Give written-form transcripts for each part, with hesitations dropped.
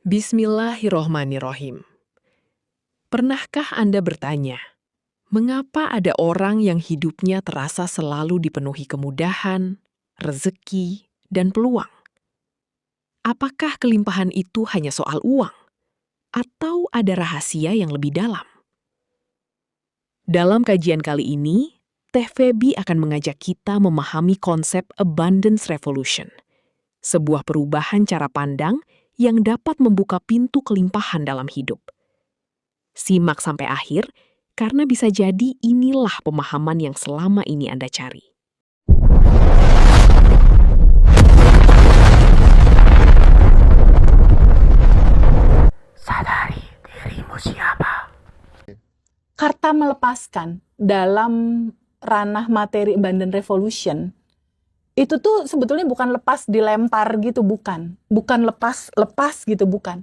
Bismillahirrohmanirrohim. Pernahkah Anda bertanya, mengapa ada orang yang hidupnya terasa selalu dipenuhi kemudahan, rezeki, dan peluang? Apakah kelimpahan itu hanya soal uang? Atau ada rahasia yang lebih dalam? Dalam kajian kali ini, Teh Feby akan mengajak kita memahami konsep Abundance Revolution, sebuah perubahan cara pandang yang dapat membuka pintu kelimpahan dalam hidup. Simak sampai akhir, karena bisa jadi inilah pemahaman yang selama ini Anda cari. Sadari dirimu siapa. Kata melepaskan dalam ranah materi Abundant Revolution itu tuh sebetulnya bukan lepas dilempar gitu, bukan lepas gitu, bukan.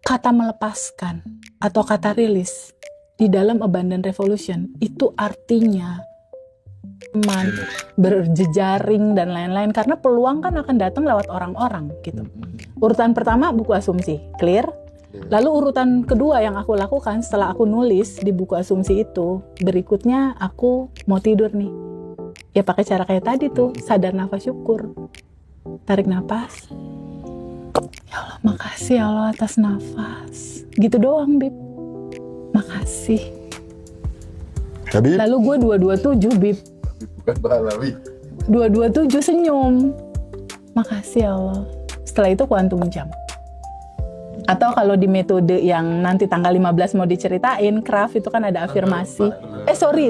Kata melepaskan atau kata rilis di dalam Abundant Revolution itu artinya berjejaring dan lain-lain, karena peluang kan akan datang lewat orang-orang gitu. Urutan pertama buku asumsi, clear. Lalu urutan kedua yang aku lakukan setelah aku nulis di buku asumsi itu, berikutnya aku mau tidur nih. Ya pakai cara kayak tadi tuh, sadar nafas syukur. Tarik nafas. Ya Allah, makasih ya Allah atas nafas. Gitu doang, Bib. Makasih. Habib. Lalu gue 227, Bib. Bukan Balawi. 227 senyum. Makasih ya Allah. Setelah itu kuantum jam. Atau kalau di metode yang nanti tanggal 15 mau diceritain, craft itu kan ada afirmasi.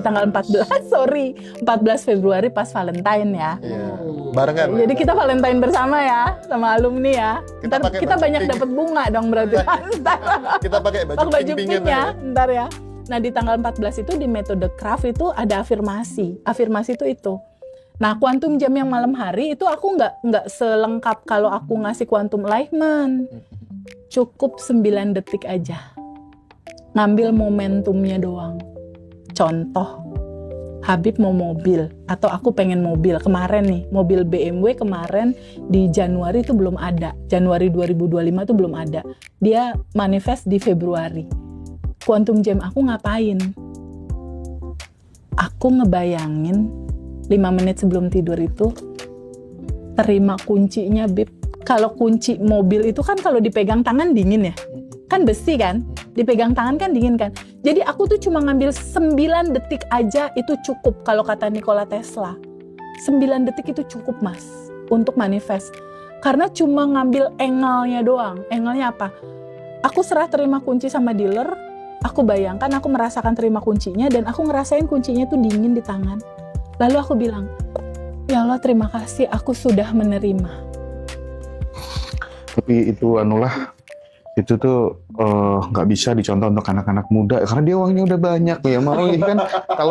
Tanggal 14 Februari pas Valentine ya. Iya. Barengan. Jadi kita Valentine bersama ya, sama alumni ya. Ntar kita banyak dapat bunga dong berarti. Kita pakai baju pink ya, ntar ya. Nah di tanggal 14 itu di metode craft itu ada afirmasi. Afirmasi itu. Nah kuantum jam yang malam hari itu aku nggak selengkap kalau aku ngasih kuantum alignment. Cukup 9 detik aja. Ngambil momentumnya doang. Contoh, Habib mau mobil, atau aku pengen mobil. Kemarin nih, mobil BMW kemarin di Januari itu belum ada. Januari 2025 itu belum ada. Dia manifest di Februari. Quantum Jam aku ngapain? Aku ngebayangin 5 menit sebelum tidur itu, terima kuncinya, Bib. Kalau kunci mobil itu kan kalau dipegang tangan dingin ya. Kan besi kan? Dipegang tangan kan dingin kan? Jadi aku tuh cuma ngambil 9 detik aja itu cukup kalau kata Nikola Tesla. 9 detik itu cukup, Mas, untuk manifest. Karena cuma ngambil angle-nya doang. Angle-nya apa? Aku serah terima kunci sama dealer, aku bayangkan aku merasakan terima kuncinya dan aku ngerasain kuncinya tuh dingin di tangan. Lalu aku bilang, ya Allah terima kasih aku sudah menerima. Tapi itu itu tuh nggak bisa dicontoh untuk anak-anak muda karena dia uangnya udah banyak ya. Mau kan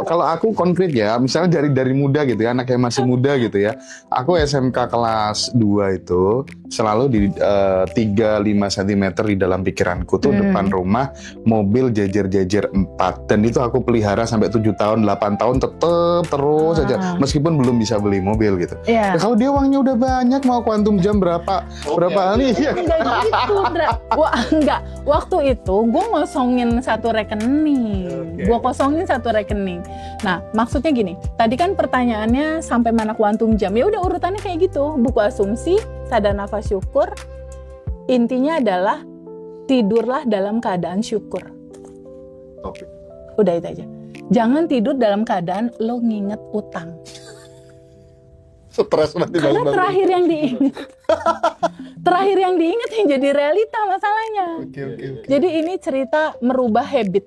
kalau aku konkret ya, misalnya dari muda gitu ya, anak yang masih muda gitu ya. Aku SMK kelas 2 itu selalu di 3-5 cm di dalam pikiranku tuh depan rumah mobil jejer-jejer 4, dan itu aku pelihara sampai 7 tahun 8 tahun tetep terus aja meskipun belum bisa beli mobil gitu. Nah, kalau dia uangnya udah banyak, mau kuantum jam berapa kali ya? Enggak gitu, Dra. Enggak. Waktu itu gue ngosongin satu rekening. Gue kosongin satu rekening. Nah, maksudnya gini. Tadi kan pertanyaannya sampai mana kuantum jam. Ya udah urutannya kayak gitu. Buku asumsi, sadar nafas syukur. Intinya adalah tidurlah dalam keadaan syukur. Udah itu aja. Jangan tidur dalam keadaan lo nginget utang. Stres nanti karena terakhir yang diingat yang jadi realita masalahnya. Okay. Jadi ini cerita merubah habit.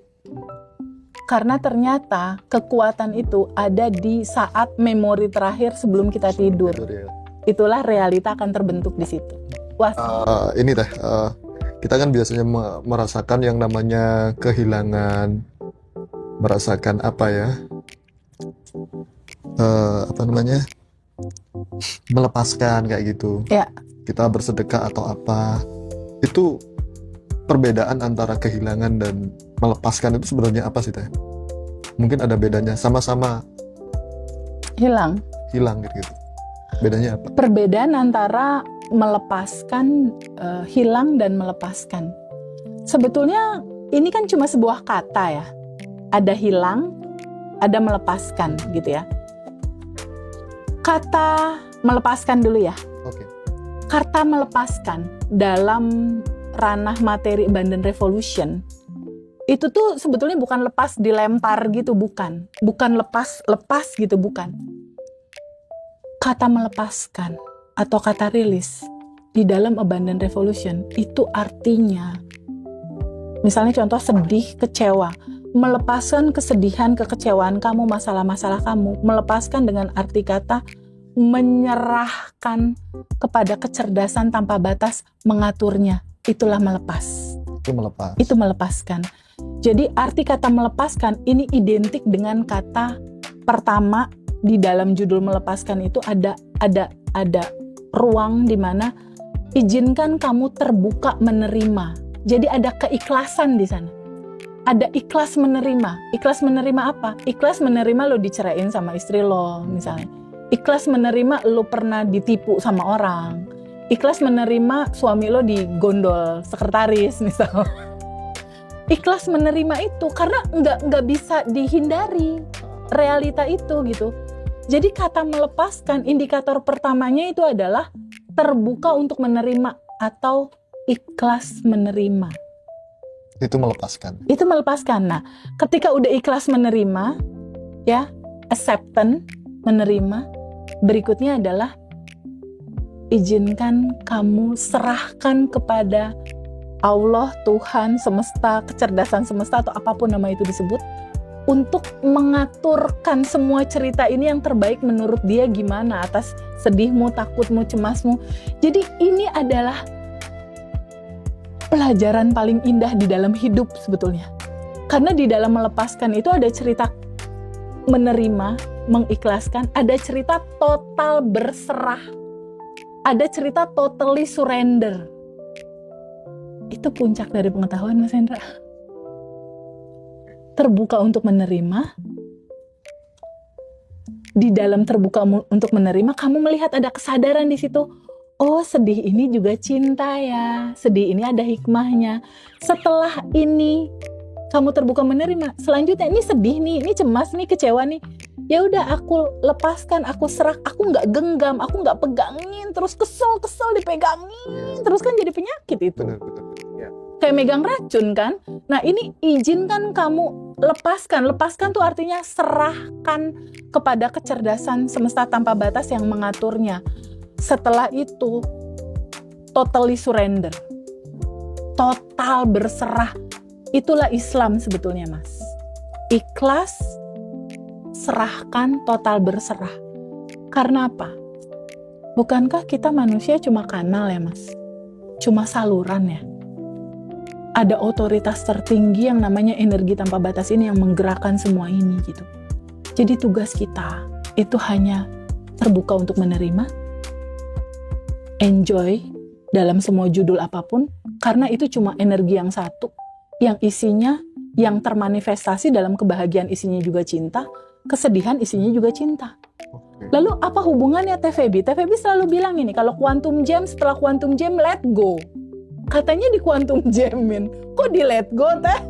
Karena ternyata kekuatan itu ada di saat memori terakhir sebelum kita tidur. Itulah realita akan terbentuk di situ. Wah. Ini kita kan biasanya merasakan yang namanya kehilangan, merasakan melepaskan kayak gitu. Ya. Kita bersedekah atau apa. Itu perbedaan antara kehilangan dan melepaskan itu sebenarnya apa sih, Teh? Mungkin ada bedanya, sama-sama hilang gitu. Bedanya apa? Perbedaan antara melepaskan, hilang dan melepaskan. Sebetulnya ini kan cuma sebuah kata ya. Ada hilang, ada melepaskan gitu ya. Kata melepaskan dulu ya. Oke. Kata melepaskan dalam ranah materi abundant revolution itu tuh sebetulnya bukan lepas dilempar gitu, bukan lepas gitu, bukan. Kata melepaskan atau kata rilis di dalam abundant revolution itu artinya, misalnya contoh sedih, kecewa, melepaskan kesedihan, kekecewaan kamu, masalah-masalah kamu, melepaskan dengan arti kata menyerahkan kepada kecerdasan tanpa batas mengaturnya. Itulah melepas. Itu melepas. Itu melepaskan. Jadi arti kata melepaskan ini identik dengan kata pertama di dalam judul melepaskan itu ada ruang di mana izinkan kamu terbuka menerima. Jadi ada keikhlasan di sana. Ada ikhlas menerima. Ikhlas menerima apa? Ikhlas menerima lo dicerain sama istri lo misalnya. Ikhlas menerima lo pernah ditipu sama orang. Ikhlas menerima suami lo digondol sekretaris misalnya. Ikhlas menerima itu karena nggak bisa dihindari realita itu gitu. Jadi kata melepaskan, indikator pertamanya itu adalah terbuka untuk menerima atau ikhlas menerima. Itu melepaskan. Itu melepaskan. Nah, ketika udah ikhlas menerima, ya, acceptance, menerima, berikutnya adalah izinkan kamu serahkan kepada Allah, Tuhan, semesta, kecerdasan semesta atau apapun nama itu disebut, untuk mengaturkan semua cerita ini yang terbaik menurut dia gimana atas sedihmu, takutmu, cemasmu. Jadi ini adalah pelajaran paling indah di dalam hidup sebetulnya. Karena di dalam melepaskan itu ada cerita menerima, mengikhlaskan, ada cerita total berserah, ada cerita totally surrender. Itu puncak dari pengetahuan, Mas Hendra. Terbuka untuk menerima. Di dalam terbuka untuk menerima, kamu melihat ada kesadaran di situ. Oh, sedih ini juga cinta ya. Sedih ini ada hikmahnya. Setelah ini kamu terbuka menerima, selanjutnya ini sedih nih, ini cemas nih, kecewa nih. Ya udah, aku lepaskan, aku serah, aku nggak genggam, aku nggak pegangin, terus kesel dipegangin, terus kan jadi penyakit itu. Benar. Ya. Kayak megang racun kan. Nah ini izinkan kamu lepaskan tuh artinya serahkan kepada kecerdasan semesta tanpa batas yang mengaturnya. Setelah itu totally surrender, total berserah. Itulah Islam sebetulnya, Mas. Ikhlas, serahkan, total berserah. Karena apa? Bukankah kita manusia cuma kanal ya, Mas? Cuma saluran ya? Ada otoritas tertinggi yang namanya energi tanpa batas ini yang menggerakkan semua ini gitu. Jadi tugas kita itu hanya terbuka untuk menerima, enjoy dalam semua judul apapun, karena itu cuma energi yang satu, yang isinya, yang termanifestasi dalam kebahagiaan isinya juga cinta, kesedihan isinya juga cinta. Lalu apa hubungannya TVB? TVB selalu bilang ini, kalau quantum jam, setelah quantum jam let go. Katanya di quantum jamin, kok di let go teh?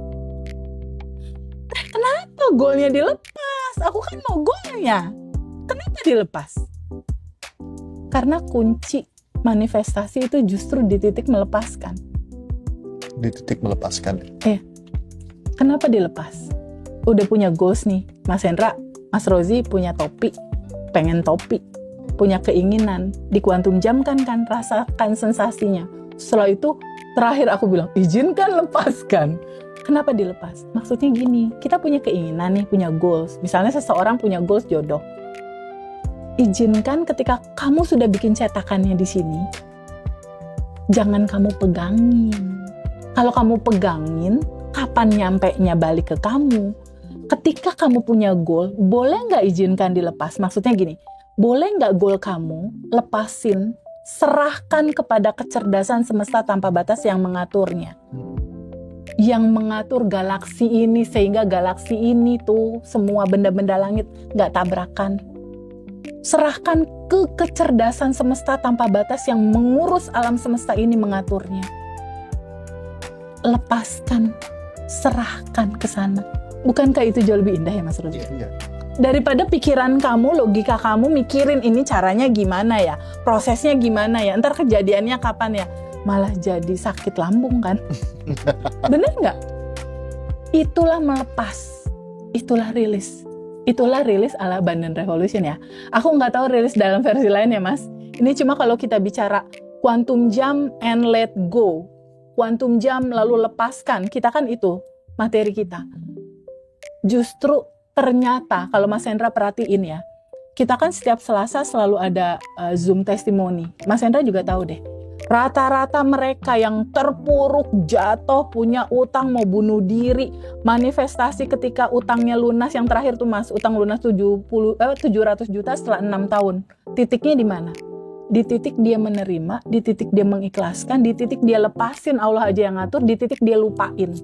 Kenapa goalnya dilepas? Aku kan mau goalnya. Kenapa dilepas? Karena kunci manifestasi itu justru di titik melepaskan. Di titik melepaskan. Kenapa dilepas? Udah punya goals nih, Mas Hendra, Mas Rozi punya topi, pengen topi, punya keinginan, di quantum jam kan rasakan sensasinya. Setelah itu, terakhir aku bilang, izinkan lepaskan. Kenapa dilepas? Maksudnya gini, kita punya keinginan nih, punya goals. Misalnya seseorang punya goals jodoh. Izinkan ketika kamu sudah bikin cetakannya di sini, jangan kamu pegangin. Kalau kamu pegangin, kapan nyampenya balik ke kamu? Ketika kamu punya goal, boleh nggak izinkan dilepas? Maksudnya gini, boleh nggak goal kamu lepasin, serahkan kepada kecerdasan semesta tanpa batas yang mengaturnya. Yang mengatur galaksi ini, sehingga galaksi ini tuh, semua benda-benda langit nggak tabrakan. Serahkan ke kecerdasan semesta tanpa batas yang mengurus alam semesta ini, mengaturnya. Lepaskan, serahkan ke sana. Bukankah itu jauh lebih indah ya Mas Rudi? Iya. Daripada pikiran kamu, logika kamu mikirin ini caranya gimana ya, prosesnya gimana ya, ntar kejadiannya kapan ya, malah jadi sakit lambung kan. Bener nggak? Itulah melepas, itulah rilis. Itulah rilis ala Abundant Revolution ya. Aku nggak tahu rilis dalam versi lain ya Mas. Ini cuma kalau kita bicara quantum jump and let go. Quantum jump lalu lepaskan. Kita kan itu materi kita. Justru ternyata kalau Mas Hendra perhatiin ya. Kita kan setiap Selasa selalu ada Zoom testimoni. Mas Hendra juga tahu deh. Rata-rata mereka yang terpuruk, jatuh, punya utang, mau bunuh diri, manifestasi ketika utangnya lunas, yang terakhir tuh Mas, utang lunas 700 juta setelah 6 tahun. Titiknya di mana? Di titik dia menerima, di titik dia mengikhlaskan, di titik dia lepasin, Allah aja yang ngatur, di titik dia lupain.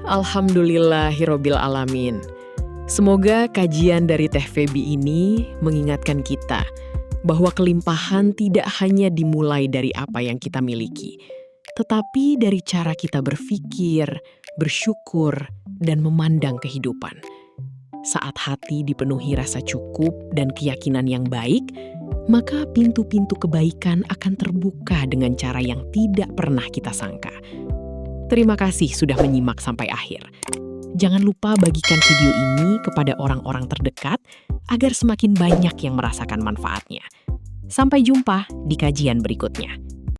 Alhamdulillahirobbil alamin. Semoga kajian dari Teh Feby ini mengingatkan kita bahwa kelimpahan tidak hanya dimulai dari apa yang kita miliki, tetapi dari cara kita berpikir, bersyukur, dan memandang kehidupan. Saat hati dipenuhi rasa cukup dan keyakinan yang baik, maka pintu-pintu kebaikan akan terbuka dengan cara yang tidak pernah kita sangka. Terima kasih sudah menyimak sampai akhir. Jangan lupa bagikan video ini kepada orang-orang terdekat agar semakin banyak yang merasakan manfaatnya. Sampai jumpa di kajian berikutnya.